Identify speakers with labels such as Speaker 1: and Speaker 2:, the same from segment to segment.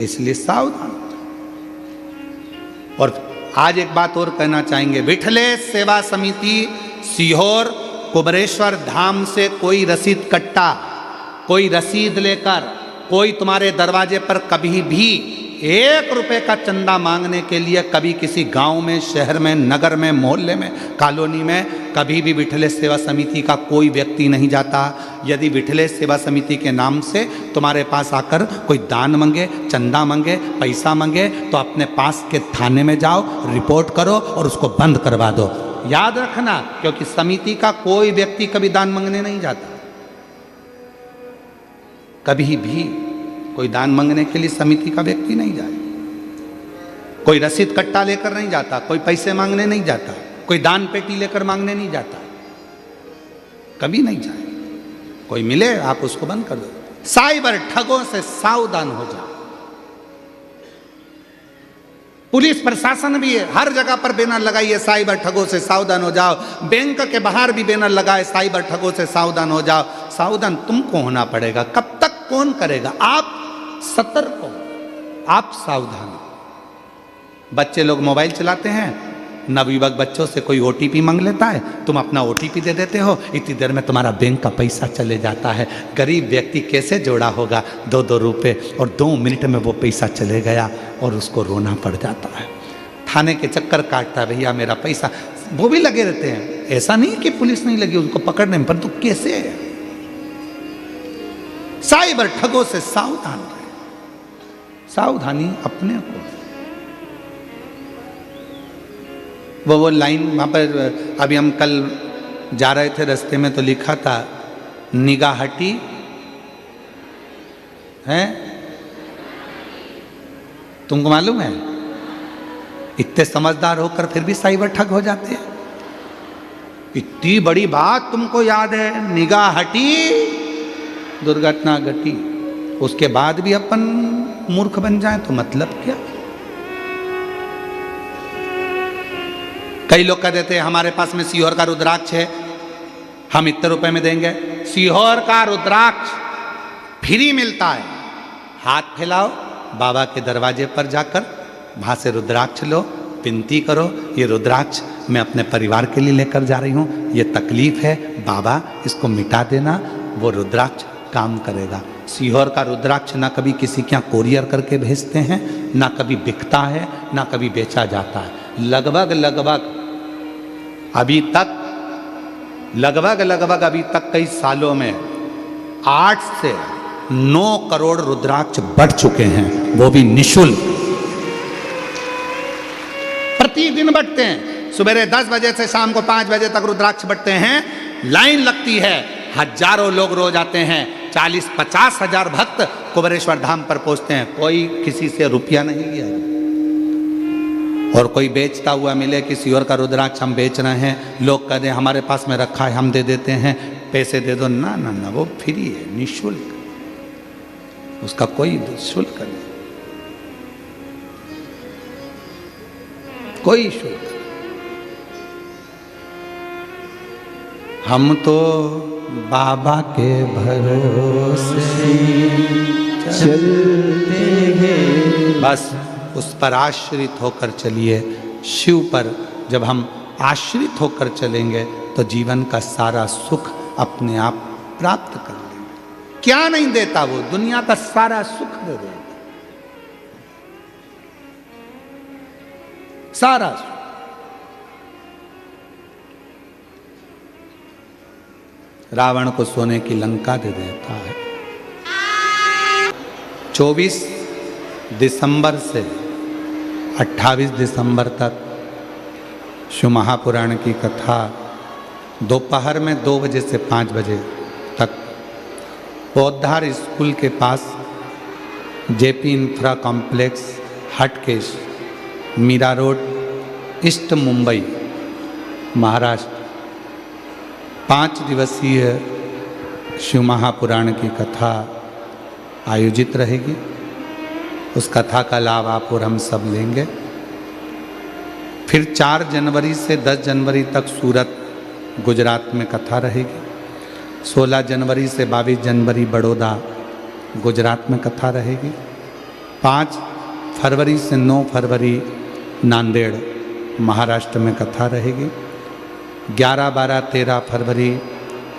Speaker 1: इसलिए सावधान। और आज एक बात और कहना चाहेंगे, विठलेश सेवा समिति सीहोर कुबरेश्वर धाम से कोई रसीद कट्टा, कोई रसीद लेकर कोई तुम्हारे दरवाजे पर कभी भी 1 रुपए का चंदा मांगने के लिए कभी किसी गांव में, शहर में, नगर में, मोहल्ले में, कॉलोनी में कभी भी विठलेश सेवा समिति का कोई व्यक्ति नहीं जाता। यदि विठलेश सेवा समिति के नाम से तुम्हारे पास आकर कोई दान मांगे, चंदा मांगे, पैसा मांगे, तो अपने पास के थाने में जाओ, रिपोर्ट करो और उसको बंद करवा दो। याद रखना, क्योंकि समिति का कोई व्यक्ति कभी दान मांगने नहीं जाता। कभी भी कोई दान मांगने के लिए समिति का व्यक्ति नहीं जाए, कोई रसीद कट्टा लेकर नहीं जाता, कोई पैसे मांगने नहीं जाता, कोई दान पेटी लेकर मांगने नहीं जाता, कभी नहीं जाए। कोई मिले आप उसको बंद कर दो। साइबर ठगों से सावधान हो जाओ। पुलिस प्रशासन भी है, हर जगह पर बैनर लगाइए, साइबर ठगों से सावधान हो जाओ। बैंक के बाहर भी बैनर लगाए, साइबर ठगों से सावधान हो जाओ। सावधान तुमको होना पड़ेगा। कब तक कौन करेगा? आप सतर्क हो, आप सावधान हो। बच्चे लोग मोबाइल चलाते हैं, नवयुवक बच्चों से कोई ओटीपी मांग लेता है, तुम अपना ओटीपी दे देते हो, इतनी देर में तुम्हारा बैंक का पैसा चले जाता है। गरीब व्यक्ति कैसे जोड़ा होगा 2-2 रुपए, और 2 मिनट में वो पैसा चले गया और उसको रोना पड़ जाता है। थाने के चक्कर काटता है, भैया मेरा पैसा। वो भी लगे रहते हैं, ऐसा नहीं कि पुलिस नहीं लगी उनको पकड़ने में, परंतु कैसे? साइबर ठगों से सावधान रहे। सावधानी अपने को। वो लाइन वहां पर अभी हम कल जा रहे थे, रास्ते में तो लिखा था निगाह हटी है। तुमको मालूम है? इतने समझदार होकर फिर भी साइबर ठग हो जाते हैं। इतनी बड़ी बात तुमको याद है, निगाह हटी दुर्घटना घटी, उसके बाद भी अपन मूर्ख बन जाए तो मतलब क्या? कई लोग कह देते हैं हमारे पास में सीहोर का रुद्राक्ष है, हम इतने रुपए में देंगे। सीहोर का रुद्राक्ष फ्री मिलता है। हाथ फैलाओ, बाबा के दरवाजे पर जाकर वहां से रुद्राक्ष लो, विनती करो, ये रुद्राक्ष मैं अपने परिवार के लिए लेकर जा रही हूं, ये तकलीफ है बाबा, इसको मिटा देना। वो रुद्राक्ष काम करेगा। सीहोर का रुद्राक्ष ना कभी किसी के यहाँ कोरियर करके भेजते हैं, ना कभी बिकता है, ना कभी बेचा जाता है। लगभग अभी तक कई सालों में 8 से 9 करोड़ रुद्राक्ष बढ़ चुके हैं, वो भी निःशुल्क। प्रतिदिन बढ़ते हैं। सुबह 10 बजे से शाम को 5 बजे तक रुद्राक्ष बढ़ते हैं। लाइन लगती है, हजारों लोग रोज आते हैं। 40-50 हजार भक्त कुबरेश्वर धाम पर पहुंचते हैं। कोई किसी से रुपया नहीं लिया। और कोई बेचता हुआ मिले कि सीहोर का रुद्राक्ष हम बेच रहे हैं, लोग कहते हैं हमारे पास में रखा है, हम दे देते हैं, पैसे दे दो। ना ना ना, वो फ्री है, निःशुल्क, उसका कोई शुल्क नहीं, कोई शुल्क। हम तो बाबा के भरोसे चलते हैं, बस उस पर आश्रित होकर चलिए। शिव पर जब हम आश्रित होकर चलेंगे तो जीवन का सारा सुख अपने आप प्राप्त कर लेंगे। क्या नहीं देता वो? दुनिया का सारा सुख दे देगा, सारा सुख। रावण को सोने की लंका दे देता है। 24 दिसंबर से 28 दिसंबर तक शिव महापुराण की कथा दोपहर में 2 बजे से 5 बजे तक पौधार स्कूल के पास JP infra complex, Hatkesh, Mira road, east Mumbai, Maharashtra. 5 दिवसीय शिव महापुराण की कथा आयोजित रहेगी। उस कथा का लाभ आप और हम सब लेंगे। फिर 4 जनवरी से 10 जनवरी तक सूरत, गुजरात में कथा रहेगी। 16 जनवरी से 22 जनवरी बड़ौदा, गुजरात में कथा रहेगी। 5 फरवरी से 9 फरवरी नांदेड़ महाराष्ट्र में कथा रहेगी। 11, 12, 13 फरवरी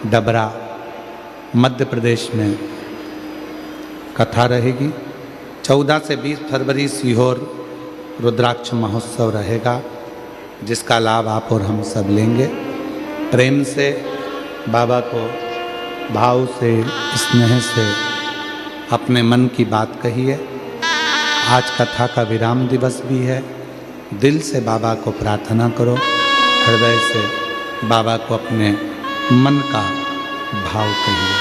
Speaker 1: डबरा मध्य प्रदेश में कथा रहेगी। 14 से 20 फरवरी सीहोर रुद्राक्ष महोत्सव रहेगा, जिसका लाभ आप और हम सब लेंगे। प्रेम से बाबा को भाव से स्नेह से अपने मन की बात कहिए। आज कथा का विराम दिवस भी है। दिल से बाबा को प्रार्थना करो, हृदय से बाबा को अपने मन का भाव कहिए।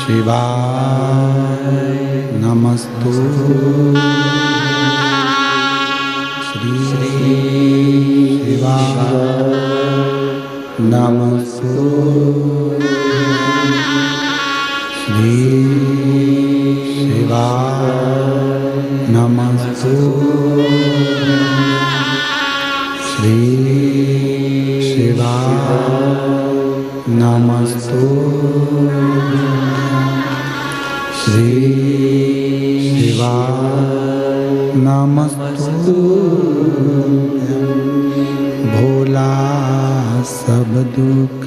Speaker 1: शिवाय नमस्तु श्री शिवाय नमस्तु श्री शिवाय नमस्तु श्री शिवाय नमस्तु श्री शिवाय नमस्तु। भोला सब दुख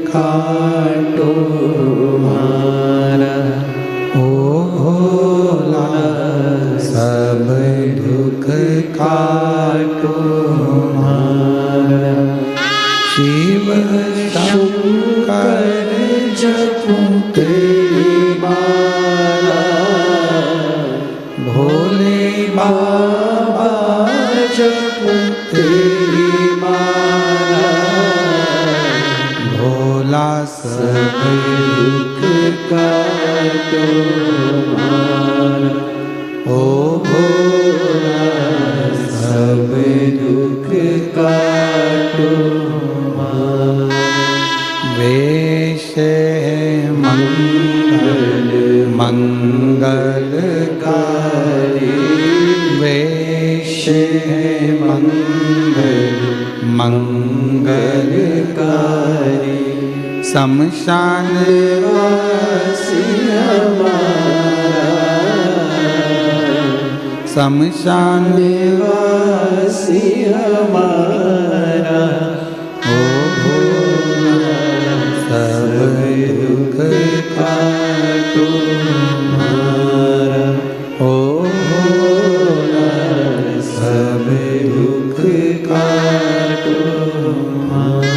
Speaker 1: काटो मारा, ओ भोला सब दुख काटो मारा। शिव शंकर जपू तेरी माला, भोले बाबा जपू तेरी माला। भोला सब दुख काटो मारा, ओ भोला सब दुख काटो मारा। वेश मंगल मंगलकारी, वेश मंगल मंगलकारी। शमशान वासी हमारा, शमशान वासी हमारा। ओ भोला सब दुख काटो मारा, ओ भोला सब दुख काटो मारा।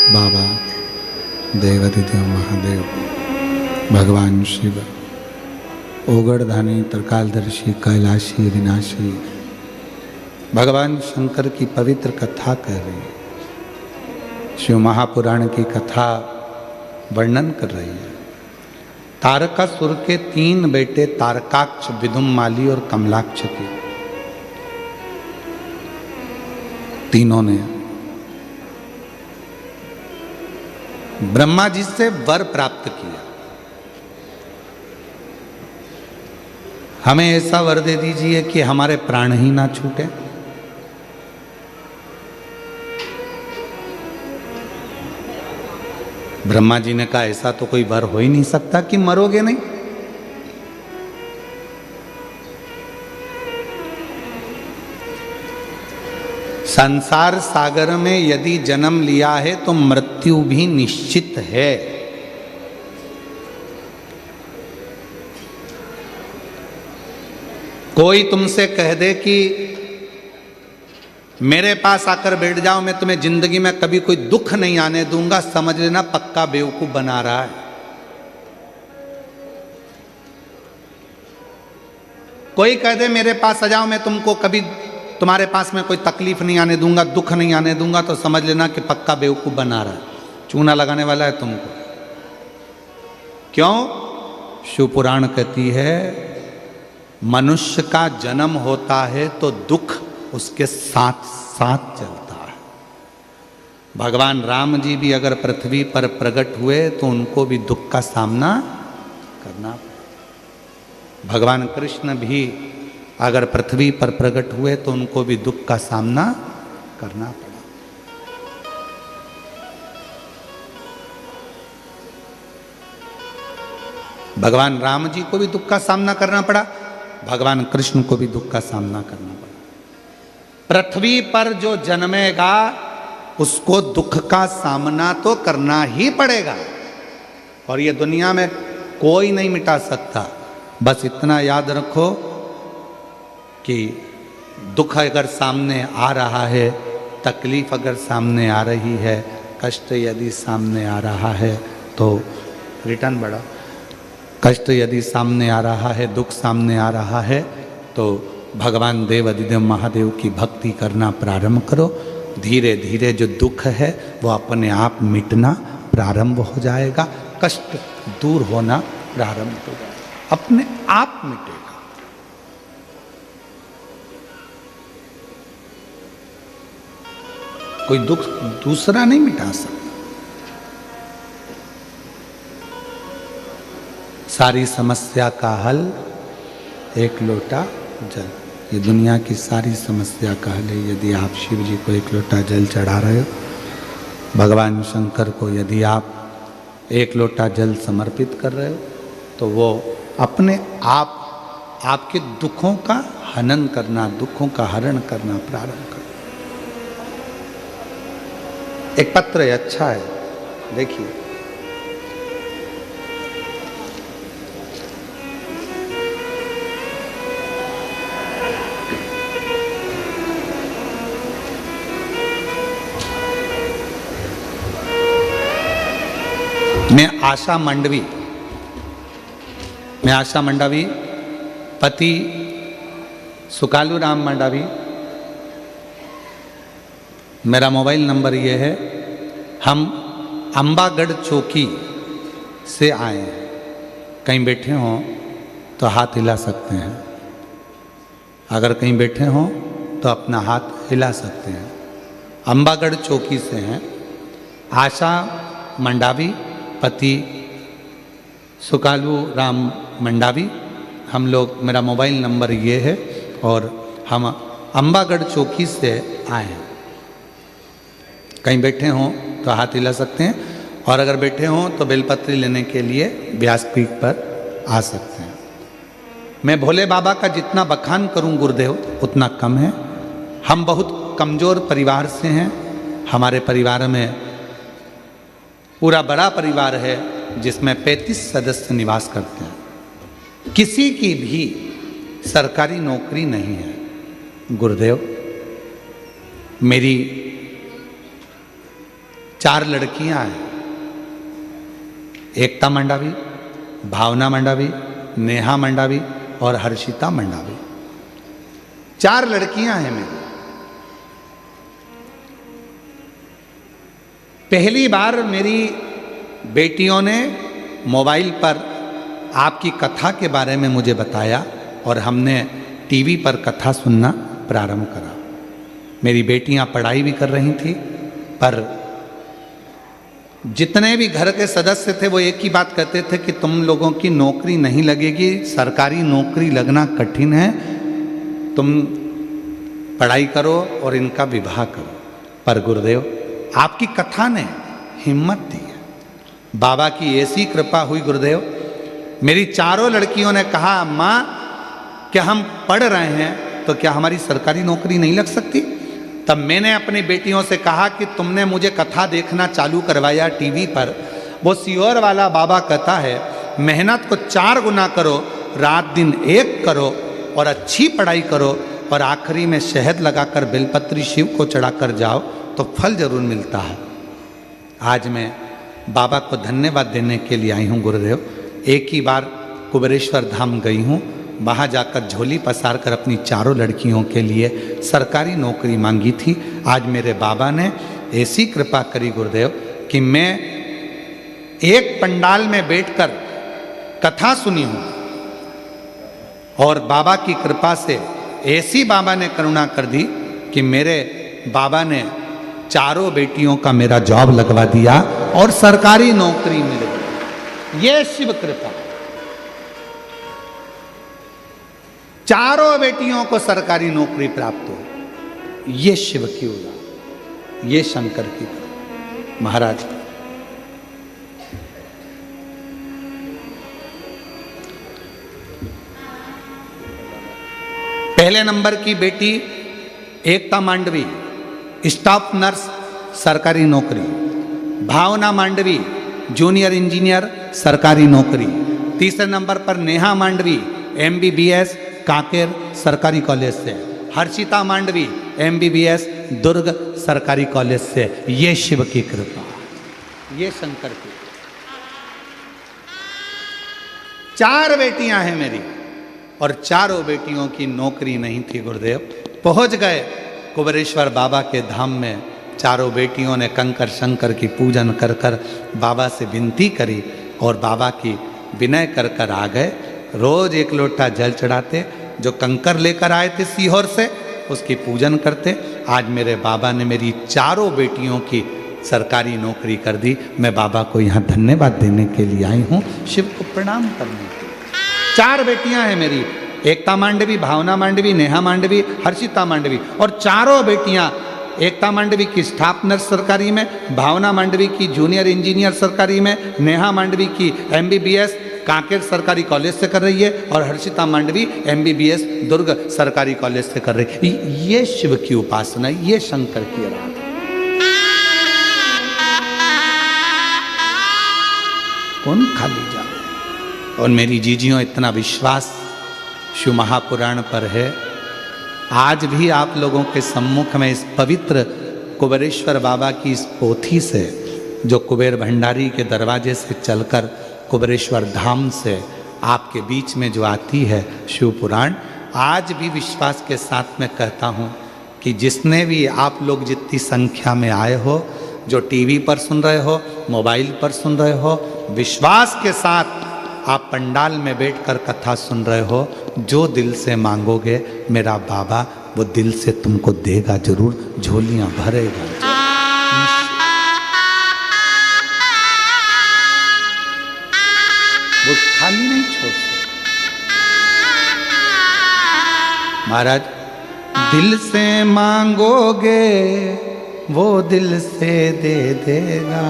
Speaker 1: बाबा देवादिदेव महादेव भगवान शिव ओगड़धानी त्रिकालदर्शी कैलाशी विनाशी भगवान शंकर की पवित्र कथा कह रही है। शिव महापुराण की कथा वर्णन कर रही है। तारकासुर के 3 बेटे तारकाक्ष, विदुम्माली और कमलाक्ष के, तीनों ने ब्रह्मा जी से वर प्राप्त किया। हमें ऐसा वर दे दीजिए कि हमारे प्राण ही ना छूटे। ब्रह्मा जी ने कहा ऐसा तो कोई वर हो ही नहीं सकता कि मरोगे नहीं। संसार सागर में यदि जन्म लिया है तो मृत्यु भी निश्चित है। कोई तुमसे कह दे कि मेरे पास आकर बैठ जाओ, मैं तुम्हें जिंदगी में कभी कोई दुख नहीं आने दूंगा, समझ लेना पक्का बेवकूफ बना रहा है। कोई कह दे मेरे पास आ जाओ, मैं तुमको कभी तुम्हारे पास में कोई तकलीफ नहीं आने दूंगा, दुख नहीं आने दूंगा, तो समझ लेना कि पक्का बेवकूफ बना रहा है, चूना लगाने वाला है तुमको। क्यों? शिव पुराण कहती है मनुष्य का जन्म होता है तो दुख उसके साथ साथ चलता है। भगवान राम जी भी अगर पृथ्वी पर प्रकट हुए तो उनको भी दुख का सामना करना पड़ा। भगवान कृष्ण भी अगर पृथ्वी पर प्रकट हुए तो उनको भी दुख का सामना करना पड़ा। भगवान राम जी को भी दुख का सामना करना पड़ा, भगवान कृष्ण को भी दुख का सामना करना पड़ा। पृथ्वी पर जो जन्मेगा उसको दुख का सामना तो करना ही पड़ेगा, और ये दुनिया में कोई नहीं मिटा सकता। बस इतना याद रखो कि दुख अगर सामने आ रहा है, तकलीफ अगर सामने आ रही है, कष्ट यदि सामने आ रहा है तो रिटर्न बढ़ाओ। कष्ट यदि सामने आ रहा है, दुख सामने आ रहा है, तो भगवान देव अधिदेव महादेव की भक्ति करना प्रारंभ करो। धीरे धीरे जो दुख है वो अपने आप मिटना प्रारंभ हो जाएगा, कष्ट दूर होना प्रारंभ हो जाएगा, अपने आप मिटेगा। कोई दुख दूसरा नहीं मिटा सकता। सारी समस्या का हल एक लोटा जल। ये दुनिया की सारी समस्या का हल है। यदि आप शिव जी को एक लोटा जल चढ़ा रहे हो, भगवान शंकर को यदि आप एक लोटा जल समर्पित कर रहे हो, तो वो अपने आप आपके दुखों का हनन करना, दुखों का हरण करना प्रारंभ कर। एक पत्र है, अच्छा है, देखिए। मैं आशा मंडावी, पति सुकालू राम मंडावी। मेरा मोबाइल नंबर ये है। हम अंबागढ़ चौकी से आए हैं। कहीं बैठे हों तो हाथ हिला सकते हैं। अगर कहीं बैठे हों तो अपना हाथ हिला सकते हैं। अंबागढ़ चौकी से हैं। आशा मंडावी, पति सुकालू राम मंडावी। हम लोग, मेरा मोबाइल नंबर ये है, और हम अंबागढ़ चौकी से आए हैं। कहीं बैठे हों तो हाथ हिला सकते हैं, और अगर बैठे हों तो बेलपत्री लेने के लिए व्यासपीठ पर आ सकते हैं। मैं भोले बाबा का जितना बखान करूं गुरुदेव उतना कम है। हम बहुत कमज़ोर परिवार से हैं। हमारे परिवार में पूरा बड़ा परिवार है जिसमें 35 सदस्य निवास करते हैं। किसी की भी सरकारी नौकरी नहीं है गुरुदेव। मेरी 4 लड़कियां हैं। एकता मंडावी, भावना मंडावी, नेहा मंडावी और हर्षिता मंडावी। 4 लड़कियां हैं मेरी। पहली बार मेरी बेटियों ने मोबाइल पर आपकी कथा के बारे में मुझे बताया, और हमने टीवी पर कथा सुनना प्रारंभ करा। मेरी बेटियां पढ़ाई भी कर रही थी, पर जितने भी घर के सदस्य थे वो एक ही बात कहते थे कि तुम लोगों की नौकरी नहीं लगेगी, सरकारी नौकरी लगना कठिन है, तुम पढ़ाई करो और इनका विवाह करो। पर गुरुदेव आपकी कथा ने हिम्मत दी है। बाबा की ऐसी कृपा हुई गुरुदेव। मेरी 4 लड़कियों ने कहा, माँ क्या हम पढ़ रहे हैं तो क्या हमारी सरकारी नौकरी नहीं लग सकती? तब मैंने अपनी बेटियों से कहा कि तुमने मुझे कथा देखना चालू करवाया टीवी पर। वो सियोर वाला बाबा कहता है मेहनत को 4 गुना करो, रात दिन एक करो और अच्छी पढ़ाई करो, और आखिरी में शहद लगाकर बेलपत्री शिव को चढ़ाकर जाओ तो फल जरूर मिलता है। आज मैं बाबा को धन्यवाद देने के लिए आई हूँ गुरुदेव। एक ही बार कुबेरेश्वर धाम गई हूँ, वहाँ जाकर झोली पसार कर अपनी चारों लड़कियों के लिए सरकारी नौकरी मांगी थी। आज मेरे बाबा ने ऐसी कृपा करी गुरुदेव कि मैं एक पंडाल में बैठकर कथा सुनी हूँ और बाबा की कृपा से ऐसी बाबा ने करुणा कर दी कि मेरे बाबा ने चारों बेटियों का मेरा जॉब लगवा दिया और सरकारी नौकरी मिल गई। ये शिव कृपा। चारों बेटियों को सरकारी नौकरी प्राप्त हो, ये शिव की उदाहरण, ये शंकर की कृपा। महाराज पहले नंबर की बेटी एकता मांडवी, स्टाफ नर्स, सरकारी नौकरी। भावना मांडवी, जूनियर इंजीनियर, सरकारी नौकरी। तीसरे नंबर पर नेहा मांडवी, MBBS, कांकेर सरकारी कॉलेज से। हर्षिता मांडवी, MBBS, दुर्ग सरकारी कॉलेज से। ये शिव की कृपा, ये शंकर की। 4 बेटियां हैं मेरी और चारों बेटियों की नौकरी नहीं थी गुरुदेव। पहुंच गए कुबेरेश्वर बाबा के धाम में। चारों बेटियों ने कंकर शंकर की पूजन कर कर बाबा से विनती करी और बाबा की विनय कर कर आ गए। रोज एक लोटा जल चढ़ाते, जो कंकर लेकर आए थे सीहोर से उसकी पूजन करते। आज मेरे बाबा ने मेरी चारों बेटियों की सरकारी नौकरी कर दी। मैं बाबा को यहाँ धन्यवाद देने के लिए आई हूँ, शिव को प्रणाम करने के लिए। 4 बेटियां हैं मेरी, एकता मांडवी, भावना मांडवी, नेहा मांडवी, हर्षिता मांडवी। और चारों बेटियां, एकता मांडवी की स्टाफ नर्स सरकारी में, भावना मांडवी की जूनियर इंजीनियर सरकारी में, नेहा मांडवी की MBBS कांकेर सरकारी कॉलेज से कर रही है और हर्षिता मांडवी MBBS दुर्ग सरकारी कॉलेज से कर रही है। ये शिव की उपासना, ये शंकर की आराधना। कौन खाली जा। और मेरी जीजियों, इतना विश्वास शिव महापुराण पर है। आज भी आप लोगों के सम्मुख में इस पवित्र कुबेरेश्वर बाबा की इस पोथी से, जो कुबेर भंडारी के दरवाजे से चलकर कुबेरेश्वर धाम से आपके बीच में जो आती है शिव पुराण, आज भी विश्वास के साथ में कहता हूँ कि जिसने भी आप लोग जितनी संख्या में आए हो, जो टीवी पर सुन रहे हो, मोबाइल पर सुन रहे हो, विश्वास के साथ आप पंडाल में बैठकर कथा सुन रहे हो, जो दिल से मांगोगे मेरा बाबा वो दिल से तुमको देगा जरूर, झोलियां भरेगा। वो खाली नहीं छोड़ते। महाराज, दिल से मांगोगे वो दिल से दे देगा।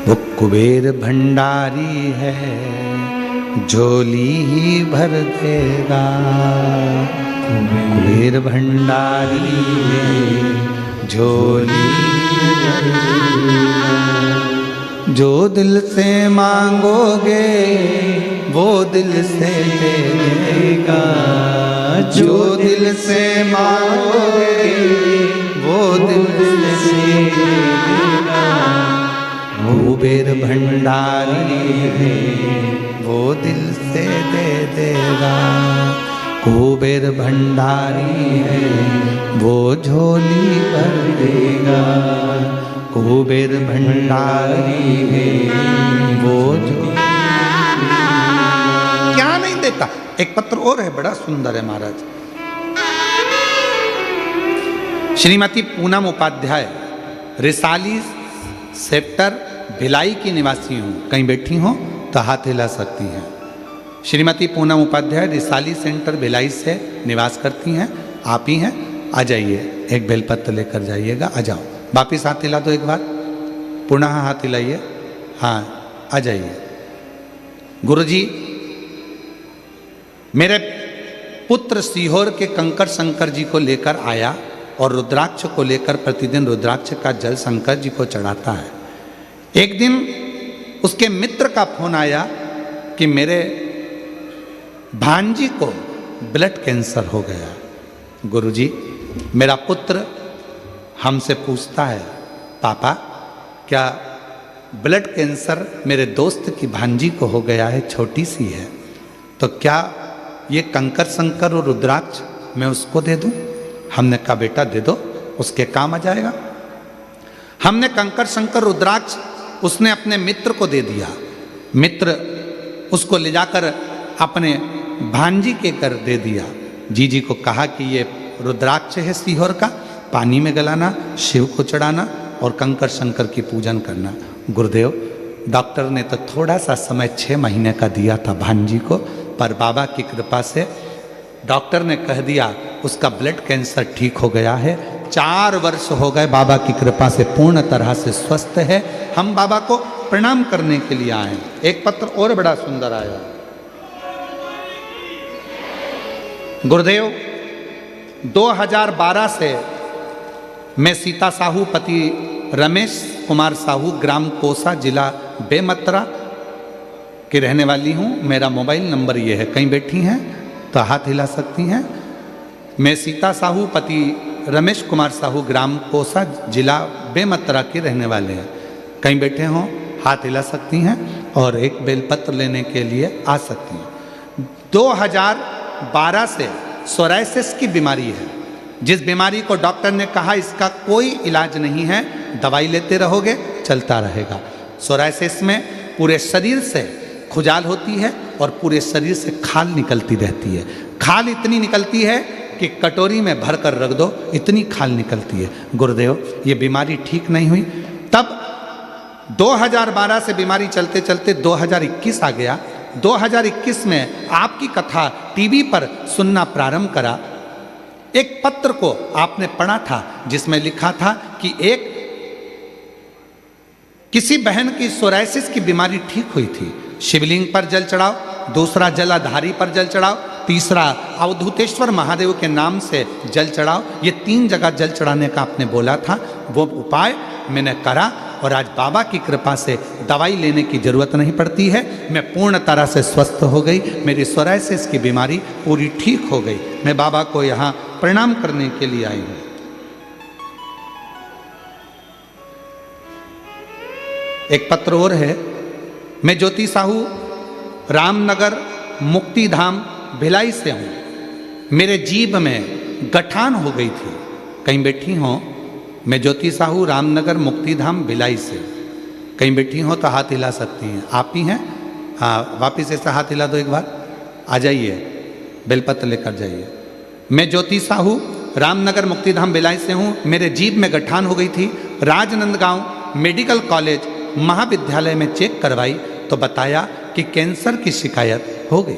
Speaker 1: वो कुबेर भंडारी है, झोली ही भर देगा। कुबेर भंडारी है, झोली भर देगा। जो दिल से मांगोगे वो दिल से दे देगा। जो दिल से मांगोगे वो दिल से दे देगा। कुबेर भंडारी है, वो दिल से दे देगा। कुबेर भंडारी है, वो झोली भर देगा। कुबेर भंडारी है, वो झोली क्या नहीं देता। एक पत्र और है, बड़ा सुंदर है महाराज। श्रीमती पूनम उपाध्याय, रिसाली सेक्टर भिलाई की निवासी हूँ। कहीं बैठी हो तो हाथ हिला सकती हैं। श्रीमती पूनम उपाध्याय रिसाली सेंटर भिलाई से निवास करती हैं। आप ही हैं, आ जाइए, एक बेलपत्र लेकर जाइएगा। आ जाओ, वापिस हाथ हिला दो एक बार, पुनः हाथ हिलाइए। हाँ, आ जाइए। गुरुजी, मेरे पुत्र सीहोर के कंकर शंकर जी को लेकर आया और रुद्राक्ष को लेकर प्रतिदिन रुद्राक्ष का जल शंकर जी को चढ़ाता है। एक दिन उसके मित्र का फोन आया कि मेरे भांजी को ब्लड कैंसर हो गया। गुरुजी, मेरा पुत्र हमसे पूछता है पापा क्या ब्लड कैंसर मेरे दोस्त की भांजी को हो गया है, छोटी सी है, तो क्या ये कंकर शंकर और रुद्राक्ष मैं उसको दे दूं? हमने कहा बेटा दे दो, उसके काम आ जाएगा। हमने कंकर शंकर रुद्राक्ष उसने अपने मित्र को दे दिया। मित्र उसको ले जाकर अपने भांजी के घर दे दिया। जीजी को कहा कि ये रुद्राक्ष है सीहोर का, पानी में गलाना, शिव को चढ़ाना और कंकर शंकर की पूजन करना। गुरुदेव डॉक्टर ने तो थोड़ा सा समय 6 महीने का दिया था भांजी को, पर बाबा की कृपा से डॉक्टर ने कह दिया उसका ब्लड कैंसर ठीक हो गया है। 4 वर्ष हो गए, बाबा की कृपा से पूर्ण तरह से स्वस्थ है। हम बाबा को प्रणाम करने के लिए आए। एक पत्र और बड़ा सुंदर आया। गुरुदेव 2012 से मैं सीता साहू पति रमेश कुमार साहू, ग्राम कोसा, जिला बेमतरा की रहने वाली हूँ। मेरा मोबाइल नंबर ये है, कहीं बैठी हैं तो हाथ हिला सकती हैं। मैं सीता साहू पति रमेश कुमार साहू, ग्राम कोसा, जिला बेमतरा के रहने वाले हैं। कहीं बैठे हों हाथ हिला सकती हैं और एक बेलपत्र लेने के लिए आ सकती हैं। 2012 से सोराइसिस की बीमारी है, जिस बीमारी को डॉक्टर ने कहा इसका कोई इलाज नहीं है, दवाई लेते रहोगे चलता रहेगा। सोराइसिस में पूरे शरीर से खुजाल होती है और पूरे शरीर से खाल निकलती रहती है। खाल इतनी निकलती है कि कटोरी में भर कर रख दो, इतनी खाल निकलती है। गुरुदेव ये बीमारी ठीक नहीं हुई। तब 2012 से बीमारी चलते चलते 2021 आ गया। 2021 में आपकी कथा टीवी पर सुनना प्रारंभ करा। एक पत्र को आपने पढ़ा था जिसमें लिखा था कि एक किसी बहन की सोराइसिस की बीमारी ठीक हुई थी। शिवलिंग पर जल चढ़ाओ, दूसरा जलाधारी पर जल चढ़ाओ, तीसरा अवधूतेश्वर महादेव के नाम से जल चढ़ाओ। ये 3 जगह जल चढ़ाने का आपने बोला था। वो उपाय मैंने करा और आज बाबा की कृपा से दवाई लेने की जरूरत नहीं पड़ती है। मैं पूर्ण तरह से स्वस्थ हो गई। मेरी सोराइसिस की बीमारी पूरी ठीक हो गई। मैं बाबा को यहाँ प्रणाम करने के लिए आई हूँ। एक पत्र और है। मैं ज्योति साहू रामनगर मुक्तिधाम भिलाई से हूँ। मेरे जीभ में गठान हो गई थी। कहीं बैठी हो? मैं ज्योति साहू रामनगर मुक्तिधाम भिलाई से। कहीं बैठी हो तो हाथ हिला सकती हैं। आप ही हैं? हाँ, वापिस ऐसा हाथ हिला दो एक बार। आ जाइए, बेलपत्र लेकर जाइए। मैं ज्योति साहू रामनगर मुक्तिधाम भिलाई से हूँ। मेरे जीभ में गठान हो गई थी। राजनंदगांव मेडिकल कॉलेज महाविद्यालय में चेक करवाई तो बताया कि कैंसर की शिकायत हो गई।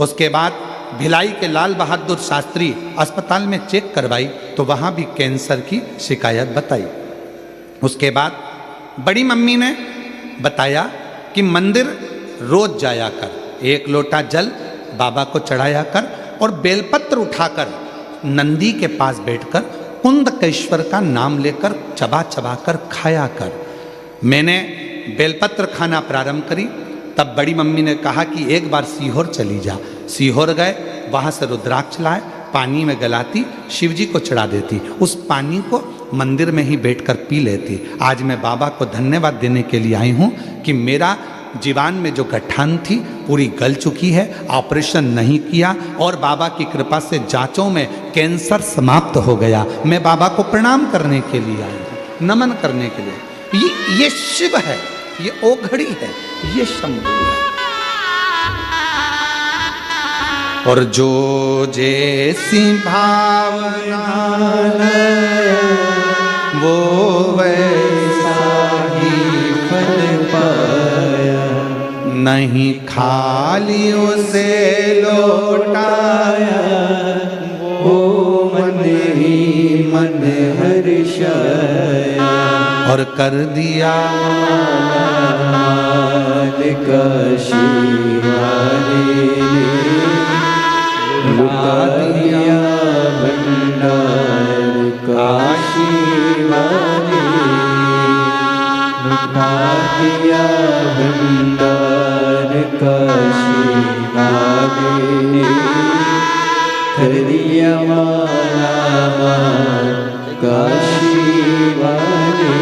Speaker 1: उसके बाद भिलाई के लाल बहादुर शास्त्री अस्पताल में चेक करवाई तो वहाँ भी कैंसर की शिकायत बताई। उसके बाद बड़ी मम्मी ने बताया कि मंदिर रोज जाया कर, 1 लोटा जल बाबा को चढ़ाया कर और बेलपत्र उठाकर नंदी के पास बैठकर कुंदकेश्वर का नाम लेकर चबा चबा कर खाया कर। मैंने बेलपत्र खाना प्रारंभ करी। तब बड़ी मम्मी ने कहा कि एक बार सीहोर चली जा। सीहोर गए, वहाँ से रुद्राक्ष लाए, पानी में गलाती, शिवजी को चढ़ा देती। उस पानी को मंदिर में ही बैठकर पी लेती। आज मैं बाबा को धन्यवाद देने के लिए आई हूँ कि मेरा जीवान में जो गठान थी पूरी गल चुकी है, ऑपरेशन नहीं किया और बाबा की कृपा से जांचों में कैंसर समाप्त हो गया। मैं बाबा को प्रणाम करने के लिए आई हूँ, नमन करने के लिए। ये शिव है, ये ओघड़ी है, ये शंभू है। और जो जैसी भावना वो वैसा ही फल पाया, नहीं खाली उसे लौटाया, वो मन ही मन हर्षाया और कर दिया मालिका शिवाने लुटा दिया भंडार काशी वाले, लुटा दिया भंडार काशी वाले, कर दिया माला काशी वाले।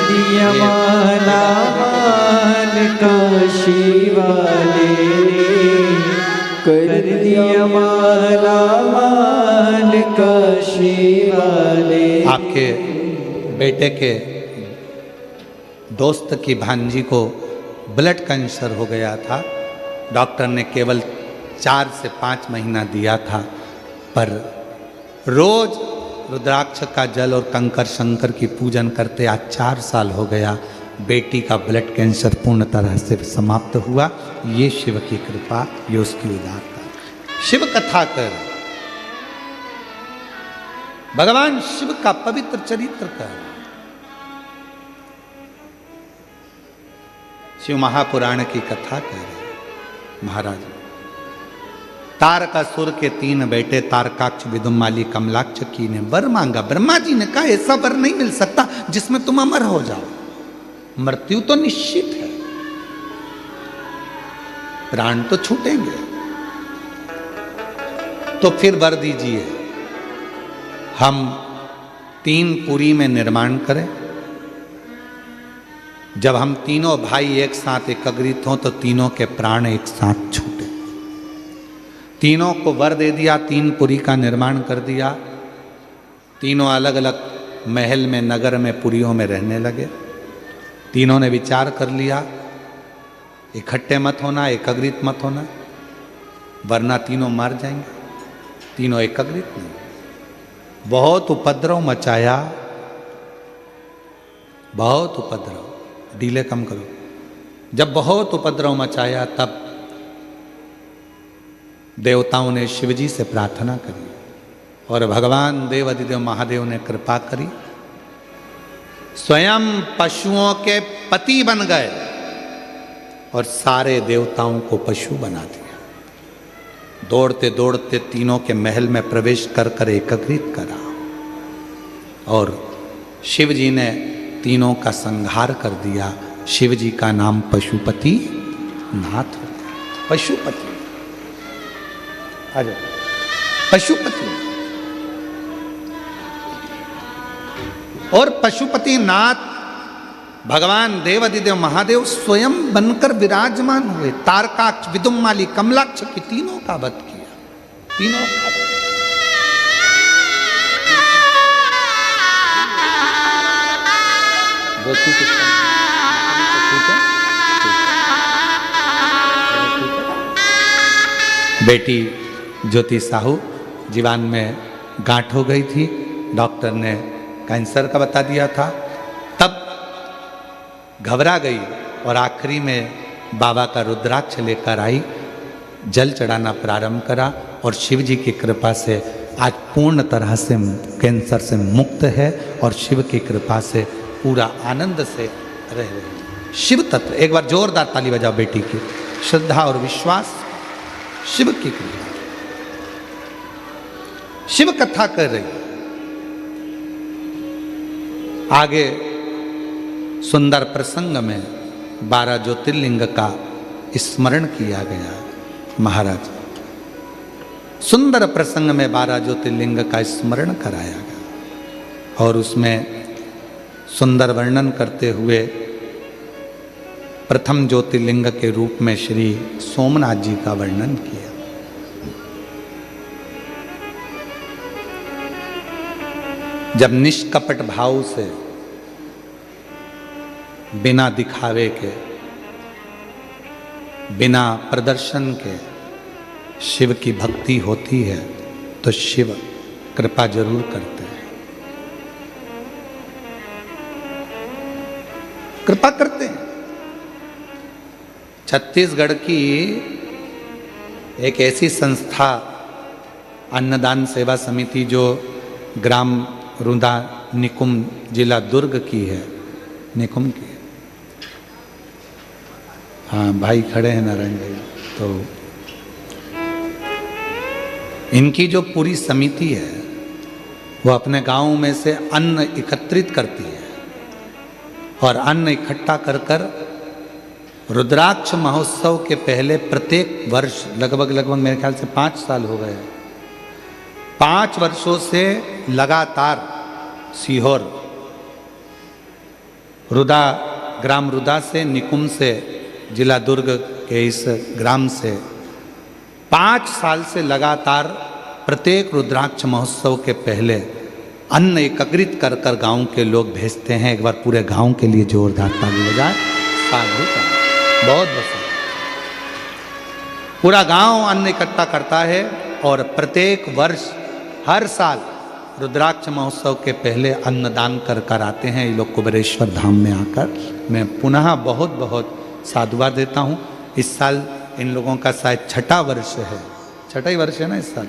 Speaker 2: दिया माला माल काशी वाले ने, कर दिया माला माल काशी वाले।
Speaker 1: आपके बेटे के दोस्त की भांजी को ब्लड कैंसर हो गया था। डॉक्टर ने केवल 4 से 5 महीना दिया था, पर रोज रुद्राक्ष का जल और कंकर शंकर की पूजन करते आज 4 साल हो गया। बेटी का ब्लड कैंसर पूर्ण तरह से समाप्त हुआ। ये शिव की कृपा, ये उसकी उदारता। शिव कथा कर, भगवान शिव का पवित्र चरित्र कर। शिव महापुराण की कथा कह रहे महाराज। तारकासुर के 3 बेटे तारकाक्ष, विदुमाली, कमलाक्ष की ने वर मांगा। ब्रह्मा जी ने कहा ऐसा वर नहीं मिल सकता जिसमें तुम अमर हो जाओ, मृत्यु तो निश्चित है, प्राण तो छूटेंगे, तो फिर वर दीजिए हम 3 पुरी में निर्माण करें। जब हम तीनों भाई एक साथ एकत्रित हों तो तीनों के प्राण एक साथ छूटे। तीनों को वर दे दिया, 3 पुरी का निर्माण कर दिया। तीनों अलग अलग महल में, नगर में, पुरियों में रहने लगे। तीनों ने विचार कर लिया इकट्ठे मत होना, एकत्रित मत होना, वरना तीनों मर जाएंगे। तीनों एकत्रित नहीं। बहुत उपद्रव मचाया, बहुत उपद्रव, डीले कम करो। जब बहुत उपद्रव मचाया तब देवताओं ने शिवजी से प्रार्थना करी और भगवान देव अधिदेव महादेव ने कृपा करी। स्वयं पशुओं के पति बन गए और सारे देवताओं को पशु बना दिया। दौड़ते दौड़ते तीनों के महल में प्रवेश कर कर एकत्रित करा और शिव जी ने तीनों का संहार कर दिया। शिव जी का नाम पशुपति नाथ हो गया। पशुपति, अरे पशुपति। और पशुपति नाथ भगवान देवादिदेव महादेव स्वयं बनकर विराजमान हुए। तारकाक्ष, विदुमाली, कमलाक्ष की तीनों का वध किया। तीनों का बेटी ज्योति साहू जीवान में गांठ हो गई थी, डॉक्टर ने कैंसर का बता दिया था। तब घबरा गई और आखिरी में बाबा का रुद्राक्ष लेकर आई, जल चढ़ाना प्रारंभ करा और शिव जी की कृपा से आज पूर्ण तरह से कैंसर से मुक्त है और शिव की कृपा से पूरा आनंद से रह रही है। शिव तत्व, एक बार जोरदार ताली बजाओ बेटी की। श्रद्धा और विश्वास, शिव की कृपा। शिव कथा कर रही। आगे सुंदर प्रसंग में 12 ज्योतिर्लिंग का स्मरण किया गया। महाराज सुंदर प्रसंग में 12 ज्योतिर्लिंग का स्मरण कराया गया और उसमें सुंदर वर्णन करते हुए प्रथम ज्योतिर्लिंग के रूप में श्री सोमनाथ जी का वर्णन किया। जब निष्कपट भाव से बिना दिखावे के, बिना प्रदर्शन के शिव की भक्ति होती है तो शिव कृपा जरूर करते हैं, कृपा करते हैं। छत्तीसगढ़ की एक ऐसी संस्था अन्नदान सेवा समिति जो ग्राम रुदा निकुम जिला दुर्ग की है, निकुम की है। हाँ भाई खड़े हैं नारायण भाई। तो इनकी जो पूरी समिति है वो अपने गांव में से अन्न एकत्रित करती है और अन्न इकट्ठा कर कर रुद्राक्ष महोत्सव के पहले प्रत्येक वर्ष लगभग मेरे ख्याल से 5 साल हो गए, 5 वर्षों से लगातार सीहोर रुदा, ग्राम रुदा से, निकुम से, जिला दुर्ग के इस ग्राम से 5 साल से लगातार प्रत्येक रुद्राक्ष महोत्सव के पहले अन्न एकत्रित कर कर गांव के लोग भेजते हैं। एक बार पूरे गांव के लिए जोरदार ताली बजाएं। साधु का बहुत बहुत पूरा गांव अन्न इकट्ठा करता है और प्रत्येक वर्ष हर साल रुद्राक्ष महोत्सव के पहले अन्नदान कर कर आते हैं ये लोग कुबेरेश्वर धाम में आकर। मैं पुनः बहुत बहुत साधुवाद देता हूँ। इस साल इन लोगों का शायद 6ठा वर्ष है, 6ठा ही वर्ष है ना इस साल,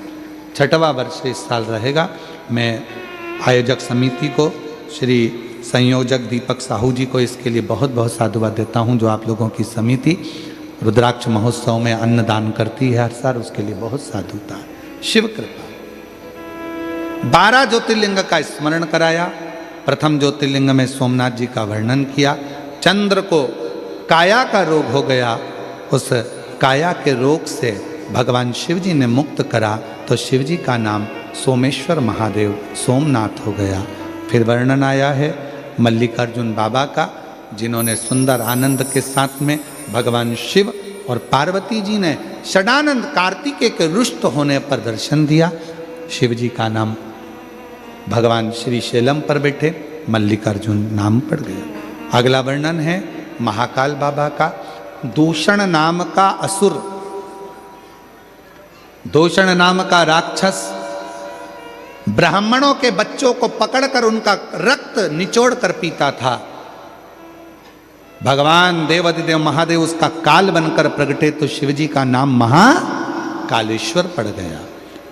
Speaker 1: 6ठवां वर्ष इस साल रहेगा। मैं आयोजक समिति को, श्री संयोजक दीपक साहू जी को इसके लिए बहुत बहुत साधुवाद देता हूँ। जो आप लोगों की समिति रुद्राक्ष महोत्सव में अन्नदान करती है हर साल, उसके लिए बहुत साधुता है। शिव कृपा। 12 ज्योतिर्लिंग का स्मरण कराया। प्रथम ज्योतिर्लिंग में सोमनाथ जी का वर्णन किया। चंद्र को काया का रोग हो गया, उस काया के रोग से भगवान शिव जी ने मुक्त करा तो शिव जी का नाम सोमेश्वर महादेव सोमनाथ हो गया। फिर वर्णन आया है मल्लिकार्जुन बाबा का, जिन्होंने सुंदर आनंद के साथ में भगवान शिव और पार्वती जी ने षडानंद कार्तिकेय के रुष्ट होने पर दर्शन दिया। शिव जी का नाम भगवान श्री शैलम पर बैठे मल्लिकार्जुन नाम पड़ गया। अगला वर्णन है महाकाल बाबा का। दूषण नाम का असुर, दूषण नाम का राक्षस ब्राह्मणों के बच्चों को पकड़कर उनका रक्त निचोड़ कर पीता था। भगवान देवाधिदेव महादेव उसका काल बनकर प्रगटे तो शिवजी का नाम महाकालेश्वर पड़ गया।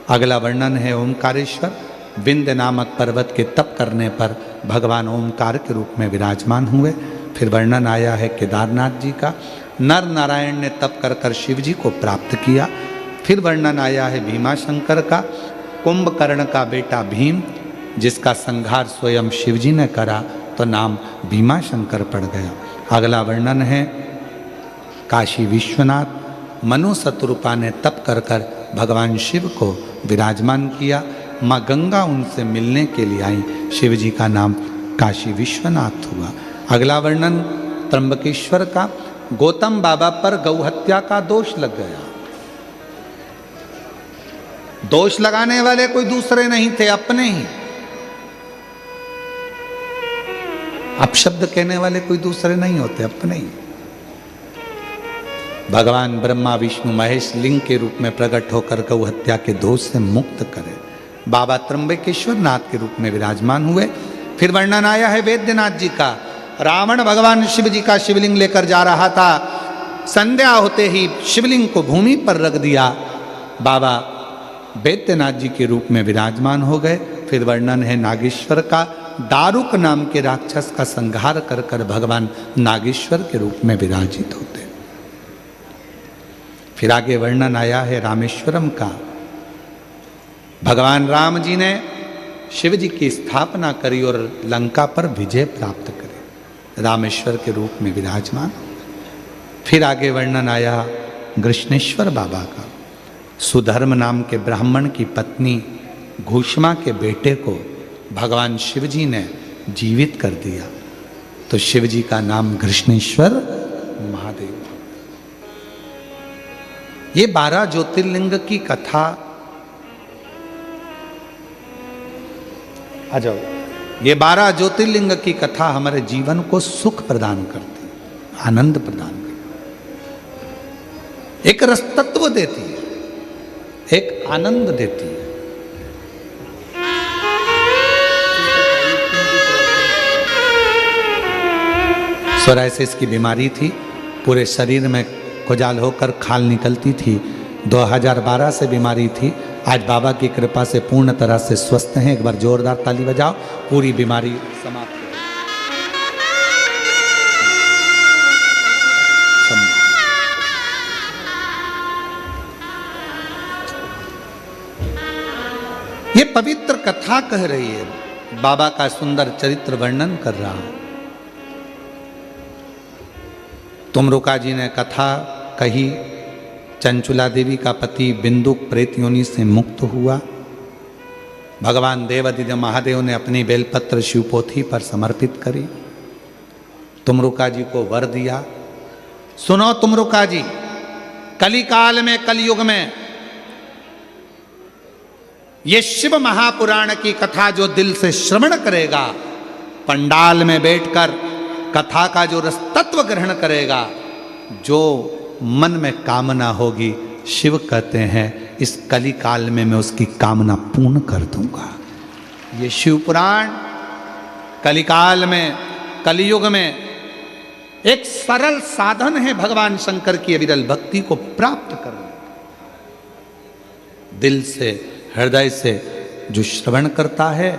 Speaker 1: अगला वर्णन है ओमकारेश्वर। विंध्य नामक पर्वत के तप करने पर भगवान ओमकार के रूप में विराजमान हुए। फिर वर्णन आया है केदारनाथ जी का। नर नारायण ने तप कर कर शिव जी को प्राप्त किया। फिर वर्णन आया है भीमाशंकर का। कुंभकर्ण का बेटा भीम, जिसका संहार स्वयं शिव जी ने करा तो नाम भीमाशंकर पड़ गया। अगला वर्णन है काशी विश्वनाथ। मनु शतरूपा ने तप कर कर भगवान शिव को विराजमान किया। माँ गंगा उनसे मिलने के लिए आई, शिव जी का नाम काशी विश्वनाथ हुआ। अगला वर्णन त्र्यंबकेश्वर का। गौतम बाबा पर गौ हत्या का दोष लग गया। दोष लगाने वाले कोई दूसरे नहीं थे, अपने ही। अपशब्द कहने वाले कोई दूसरे नहीं होते, अपने ही। भगवान ब्रह्मा विष्णु महेश लिंग के रूप में प्रकट होकर गौ हत्या के दोष से मुक्त करे। बाबा त्र्यंबकेश्वर नाथ के रूप में विराजमान हुए। फिर वर्णन आया है वैद्यनाथ जी का। रावण भगवान शिव जी का शिवलिंग लेकर जा रहा था। संध्या होते ही शिवलिंग को भूमि पर रख दिया। बाबा वैद्यनाथ जी के रूप में विराजमान हो गए। फिर वर्णन है नागेश्वर का। दारुक नाम के राक्षस का संहार कर कर भगवान नागेश्वर के रूप में विराजित होते। फिर आगे वर्णन आया है रामेश्वरम का। भगवान राम जी ने शिव जी की स्थापना करी और लंका पर विजय प्राप्त करी, रामेश्वर के रूप में विराजमान। फिर आगे वर्णन आया कृष्णेश्वर बाबा का। सुधर्म नाम के ब्राह्मण की पत्नी घूष्मा के बेटे को भगवान शिव जी ने जीवित कर दिया तो शिव जी का नाम कृष्णेश्वर महादेव। ये 12 ज्योतिर्लिंग की कथा। आ जाओ। ये 12 ज्योतिर्लिंग की कथा हमारे जीवन को सुख प्रदान करती है, आनंद प्रदान करती है, एक रसतत्व देती है, एक आनंद देती है। सोराइसिस की बीमारी थी, पूरे शरीर में खुजाल होकर खाल निकलती थी। 2012 से बीमारी थी। आज बाबा की कृपा से पूर्ण तरह से स्वस्थ हैं। एक बार जोरदार ताली बजाओ। पूरी बीमारी समाप्त हो गई। ये पवित्र कथा कह रही है, बाबा का सुंदर चरित्र वर्णन कर रहा है। तुमरुका जी ने कथा कही। चंचुला देवी का पति बिंदुक प्रेत योनि से मुक्त हुआ। भगवान देवाधिदेव महादेव ने अपनी बेलपत्र शिवपोथी पर समर्पित करी। तुमरुका जी को वर दिया, सुनो तुमरुका जी, कलिकाल में, कलयुग में ये शिव महापुराण की कथा जो दिल से श्रवण करेगा, पंडाल में बैठकर कथा का जो रस तत्व ग्रहण करेगा, जो मन में कामना होगी, शिव कहते हैं इस कली काल में मैं उसकी कामना पूर्ण कर दूंगा। ये शिव पुराण कलिकाल में, कलयुग में एक सरल साधन है भगवान शंकर की अविरल भक्ति को प्राप्त करने। दिल से, हृदय से जो श्रवण करता है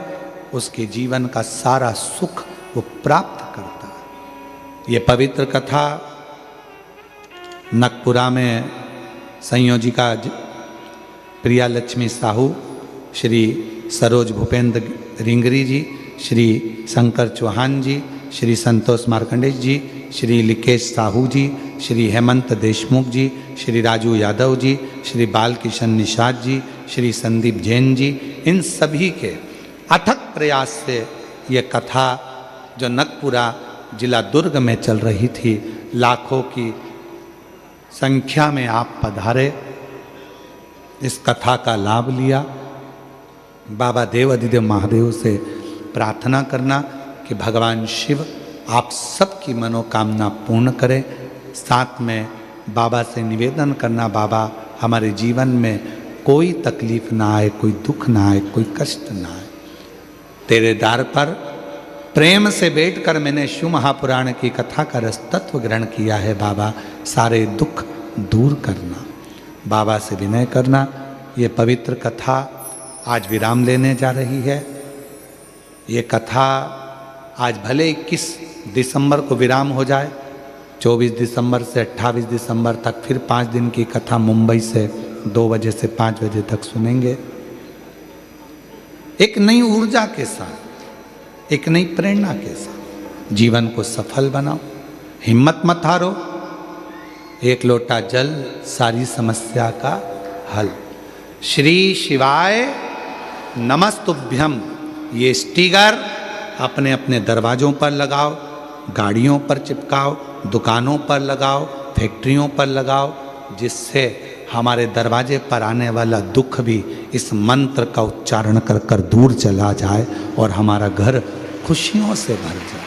Speaker 1: उसके जीवन का सारा सुख वो प्राप्त करता है। ये पवित्र कथा नकपुरा में संयोजिका प्रिया लक्ष्मी साहू, श्री सरोज भूपेंद्र रिंगरी जी, श्री शंकर चौहान जी, श्री संतोष मार्कंडेय जी, श्री लिकेश साहू जी, श्री हेमंत देशमुख जी, श्री राजू यादव जी, श्री बालकिशन निषाद जी, श्री संदीप जैन जी, इन सभी के अथक प्रयास से ये कथा जो नकपुरा जिला दुर्ग में चल रही थी, लाखों की संख्या में आप पधारे, इस कथा का लाभ लिया। बाबा देव अधिदेव महादेव से प्रार्थना करना कि भगवान शिव आप सबकी मनोकामना पूर्ण करें। साथ में बाबा से निवेदन करना, बाबा हमारे जीवन में कोई तकलीफ ना आए, कोई दुख ना आए, कोई कष्ट ना आए। तेरे द्वार पर प्रेम से बैठकर मैंने शिव महापुराण की कथा का रस तत्व ग्रहण किया है, बाबा सारे दुख दूर करना। बाबा से विनय करना। ये पवित्र कथा आज विराम लेने जा रही है। ये कथा आज भले 21 दिसंबर को विराम हो जाए, 24 दिसंबर से 28 दिसंबर तक फिर 5 दिन की कथा मुंबई से 2 बजे से 5 बजे तक सुनेंगे। एक नई ऊर्जा के साथ, एक नई प्रेरणा के साथ जीवन को सफल बनाओ। हिम्मत मत हारो। एक लोटा जल सारी समस्या का हल। श्री शिवाय नमस्तुभ्यम। ये स्टिकर अपने अपने दरवाजों पर लगाओ, गाड़ियों पर चिपकाओ, दुकानों पर लगाओ, फैक्ट्रियों पर लगाओ, जिससे हमारे दरवाजे पर आने वाला दुख भी इस मंत्र का उच्चारण कर कर दूर चला जाए और हमारा घर खुशियों से भर जाए,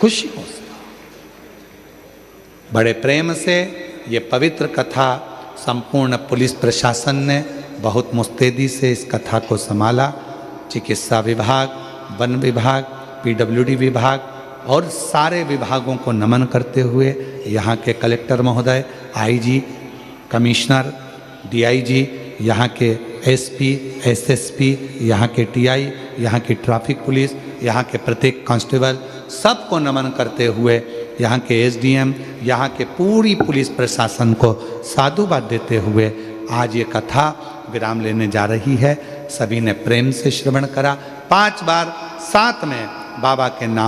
Speaker 1: खुशियों से। बड़े प्रेम से ये पवित्र कथा संपूर्ण पुलिस प्रशासन ने बहुत मुस्तैदी से इस कथा को संभाला। चिकित्सा विभाग, वन विभाग, पीडब्ल्यूडी विभाग और सारे विभागों को नमन करते हुए यहाँ के कलेक्टर महोदय, आईजी, कमिश्नर, डीआईजी, यहाँ के एसपी, एसएसपी, यहाँ के टीआई, यहाँ की ट्रैफिक पुलिस, यहाँ के प्रत्येक कांस्टेबल, सबको नमन करते हुए यहाँ के एसडीएम, यहाँ के पूरी पुलिस प्रशासन को साधुवाद देते हुए आज ये कथा विराम लेने जा रही है। सभी ने प्रेम से श्रवण करा। 5 बार साथ में बाबा के नाम